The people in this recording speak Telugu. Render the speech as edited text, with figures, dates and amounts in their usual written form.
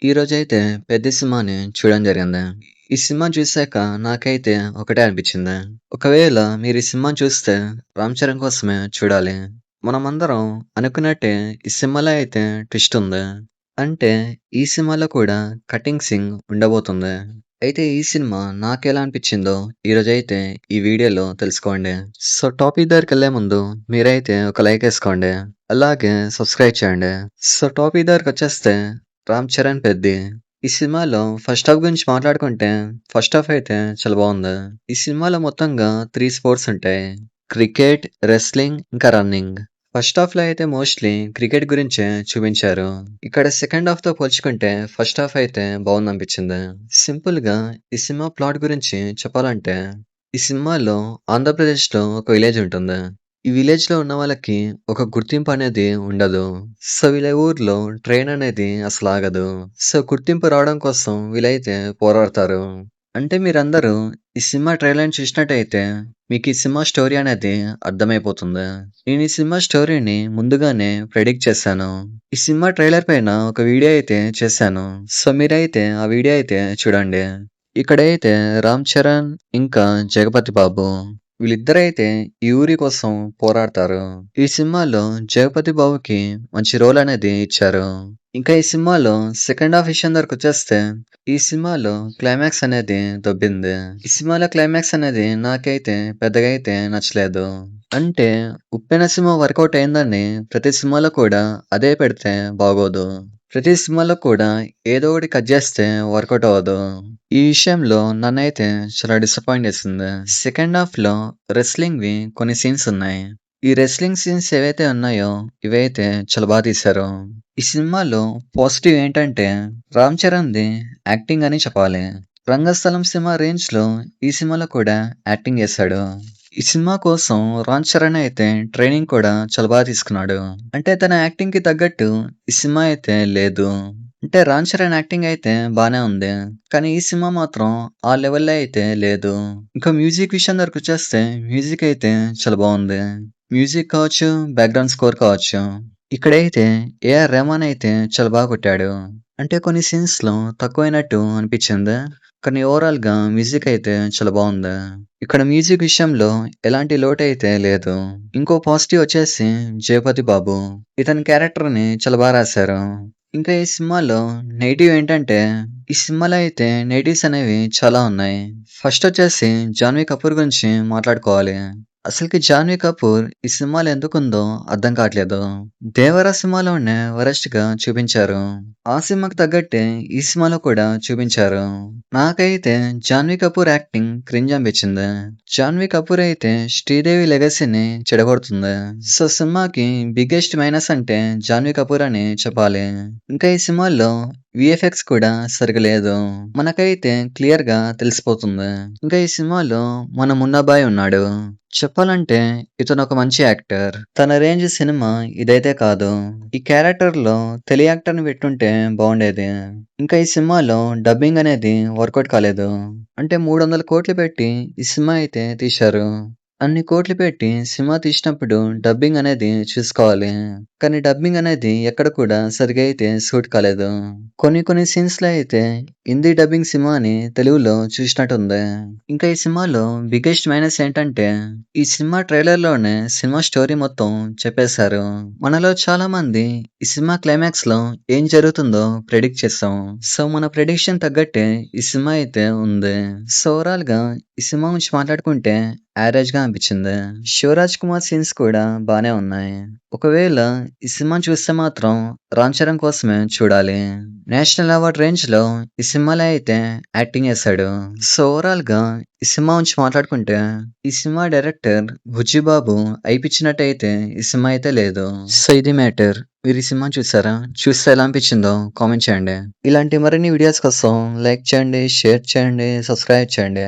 ఈరోజైతే 'పెద్ది' సినిమాని చూడడం జరిగింది. ఈ సినిమా చూసాక నాకైతే ఒకటే అనిపించింది. ఒకవేళ మీరు ఈ సినిమాని చూస్తే 'రామ్ చరణ్' కోసమే చూడాలి. మనమందరం అనుకున్నట్టే ఈ సినిమాలో అయితే ట్విస్ట్ ఉంది. అంటే ఈ సినిమాలో కూడా కటింగ్ సీన్ ఉండబోతుంది. అయితే ఈ సినిమా నాకెలా అనిపించిందో ఈరోజైతే ఈ వీడియోలో తెలుసుకోండి. సో టాపిక్ దగ్గరికెళ్ళే ముందు మీరైతే ఒక లైక్ ఏసుకోండి. అలాగే సబ్స్క్రైబ్ చేయండి. సో టాపిక్ దగ్గరికొచ్చేస్తే 'రామ్ చరణ్' 'పెద్ది'. ఈ సినిమాలో ఫస్ట్ హాఫ్ గురించి మాట్లాడుకుంటే, ఫస్ట్ హాఫ్ అయితే చాలా బావుంది. ఈ సినిమాలో మొత్తంగా 3 స్పోర్ట్స్ ఉంటాయి. క్రికెట్, రెస్లింగ్, ఇంకా రన్నింగ్. ఫస్ట్ హాఫ్‌లో అయితే మోస్ట్‌లీ క్రికెట్ గురించే చూపించారు. ఇక్కడ సెకండ్ హాఫ్‌తో పోల్చుకుంటే ఫస్ట్ హాఫ్ అయితే బావుందనిపించింది. సింపుల్‌గా ఈ సినిమా ప్లాట్ గురించి చెప్పాలంటే, ఈ సినిమాలో ఆంధ్రప్రదేశ్‌లో ఒక విలేజ్ ఉంటుంది. ఈ విలేజ్‌లో ఉన్న వాళ్ళకి ఒక గుర్తింపు అనేది ఉండదు. సో, వీళ్ళ ఊర్లో ట్రైన్ అనేది అసలాగదు. సో, గుర్తింపు రావడం కోసం వీళ్ళైతే పోరాడతారు. అంటే మీరందరూ ఈ సినిమా ట్రైలర్‌ని చూసినట్టయితే మీకు ఈ సినిమా స్టోరీ అనేది అర్థమైపోతుంది. నేను ఈ సినిమా స్టోరీని ముందుగానే ప్రెడిక్ట్ చేశాను. ఈ సినిమా ట్రైలర్ పైన ఒక వీడియో అయితే చేశాను. సో, మీరైతే ఆ వీడియో అయితే చూడండి. ఇక్కడైతే 'రామ్ చరణ్' ఇంకా 'జగపతి బాబు' వీళ్ళిద్దరైతే ఈ ఊరి కోసం పోరాడతారు. ఈ సినిమాలో 'జగపతి బాబు'కి మంచి రోల్ అనేది ఇచ్చారు. ఇంకా ఈ సినిమాలో సెకండ్ హాఫ్ విషయం దగ్గరకొచ్చేస్తే, ఈ సినిమాలో క్లైమాక్స్ అనేది దొబ్బింది. ఈ సినిమాలో క్లైమాక్స్ అనేది నాకైతే పెద్దగా అయితే నచ్చలేదు. అంటే 'ఉప్పెన' సినిమా వర్కౌట్ అయిందని ప్రతి సినిమాలో కూడా అదే పెడితే బాగోదు. ప్రతి సినిమాలో కూడా ఏదో ఒకటి కట్ చేస్తే వర్కౌట్ అవ్వదు. ఈ విషయంలో నన్నైతే చాలా డిసప్పాయింట్ చేసింది. సెకండ్ హాఫ్‌లో రెస్లింగ్‌వి కొన్ని సీన్స్ ఉన్నాయి. ఈ రెస్లింగ్ సీన్స్ ఏవైతే ఉన్నాయో ఇవైతే చాలా తీశారు. ఈ సినిమాలో పాజిటివ్ ఏంటంటే 'రామ్ చరణ్‌ది' యాక్టింగ్ అని చెప్పాలి. 'రంగస్థలం' సినిమా రేంజ్‌లో ఈ సినిమాలో కూడా యాక్టింగ్ చేశాడు. ఈ సినిమా కోసం 'రామ్ చరణ్' అయితే ట్రైనింగ్ కూడా చాలా తీసుకున్నాడు. అంటే తన యాక్టింగ్‌కి తగ్గట్టు ఈ సినిమా అయితే లేదు. అంటే 'రామ్ చరణ్' యాక్టింగ్ అయితే బానే ఉంది. కానీ ఈ సినిమా మాత్రం ఆ లెవెల్‌లో అయితే లేదు. ఇంకా మ్యూజిక్ విషయం దగ్గరకొచ్చేస్తే మ్యూజిక్ అయితే చాలా బావుంది. మ్యూజిక్ కావచ్చు, బ్యాక్‌గ్రౌండ్ స్కోర్ కావచ్చు. ఇక్కడైతే ఏఆర్ రెహమాన్ అయితే చాలా కొట్టాడు. అంటే కొన్ని సీన్స్‌లో తక్కువైనట్టు అనిపించింది. కానీ ఓవరాల్‌గా మ్యూజిక్ అయితే చాలా బావుంది. ఇక్కడ మ్యూజిక్ విషయంలో ఎలాంటి లోటైతే లేదు. ఇంకో పాజిటివ్ వచ్చేసి 'జగపతి బాబు'. ఇతని క్యారెక్టర్‌ని చాలా రాశారు. ఇంకా ఈ సినిమాలో నెగెటివ్ ఏంటంటే, ఈ సినిమాలో అయితే నెగెటివ్స్ అనేవి చాలా ఉన్నాయి. ఫస్ట్ వచ్చేసి 'జాన్వీ కపూర్' గురించి మాట్లాడుకోవాలి. అసలుకి 'జాన్వీ కపూర్' ఈ సినిమాలో ఎందుకుందో అర్థం కావట్లేదు. 'దేవర' సినిమాలోనే వరస్ట్‌గా చూపించారు. ఆ సినిమాకి తగ్గట్టే ఈ సినిమాలో కూడా చూపించారు. నాకైతే 'జాన్వీ కపూర్' యాక్టింగ్ క్రింజ్ అనిపించింది. 'జాన్వీ కపూర్' అయితే శ్రీదేవి లెగసీని చెడగొడుతుంది. సో, సినిమాకి బిగ్గెస్ట్ మైనస్ అంటే 'జాన్వీ కపూర్' అని చెప్పాలి. ఇంకా ఈ సినిమాలో వీఎఫ్ఎక్స్ కూడా సరిగ్గా లేదు. మనకైతే క్లియర్‌గా తెలిసిపోతుంది. ఇంకా ఈ సినిమాలో మన 'మున్నాబాయ్' ఉన్నాడు. చెప్పాలంటే ఇతను ఒక మంచి యాక్టర్. తన రేంజ్ సినిమా ఇదైతే కాదు. ఈ క్యారెక్టర్‌లో తెలుగు యాక్టర్‌ని పెట్టుంటే బాగుండేది. ఇంకా ఈ సినిమాలో డబ్బింగ్ అనేది వర్కౌట్ కాలేదు. అంటే 300,00,00,000 పెట్టి ఈ సినిమా అయితే తీశారు. అన్ని కోట్లు పెట్టి సినిమా తీసినప్పుడు డబ్బింగ్ అనేది చూసుకోవాలి. కానీ డబ్బింగ్ అనేది ఎక్కడ కూడా సరిగ్గా అయితే సూట్ కాలేదు. కొన్ని సీన్స్‌లో అయితే హిందీ డబ్బింగ్ సినిమాని తెలుగులో చూసినట్టుంది. ఇంకా ఈ సినిమాలో బిగ్గెస్ట్ మైనస్ ఏంటంటే, ఈ సినిమా ట్రైలర్‌లోనే సినిమా స్టోరీ మొత్తం చెప్పేశారు. మనలో చాలా మంది ఈ సినిమా క్లైమాక్స్‌లో ఏం జరుగుతుందో ప్రెడిక్ట్ చేసాం. సో, మన ప్రెడిక్షన్ తగ్గట్టే ఈ సినిమా అయితే ఉంది. సో, ఓవరాల్‌గా ఈ సినిమా గురించి మాట్లాడుకుంటే యావరేజ్‌గా అనిపించింది. 'శివరాజ్ కుమార్' సీన్స్ కూడా బానే ఉన్నాయి. ఒకవేళ ఈ సినిమాని చూస్తే మాత్రం 'రామ్ చరణ్' కోసమే చూడాలి. నేషనల్ అవార్డ్ రేంజ్‌లో ఈ సినిమాలో అయితే యాక్టింగ్ చేశాడు. సో, ఓవరాల్‌గా ఈ సినిమా గురించి మాట్లాడుకుంటే, ఈ సినిమా డైరెక్టర్ 'బుచ్చిబాబు' అయిపిచ్చినట్టయితే ఈ సినిమా అయితే లేదు. సో, ఇది మ్యాటర్. మీరు ఈ సినిమా చూసారా? చూస్తే ఎలా అనిపించిందో కామెంట్ చేయండి. ఇలాంటి మరిన్ని వీడియోస్ కోసం లైక్ చేయండి, షేర్ చేయండి, సబ్స్క్రైబ్ చేయండి.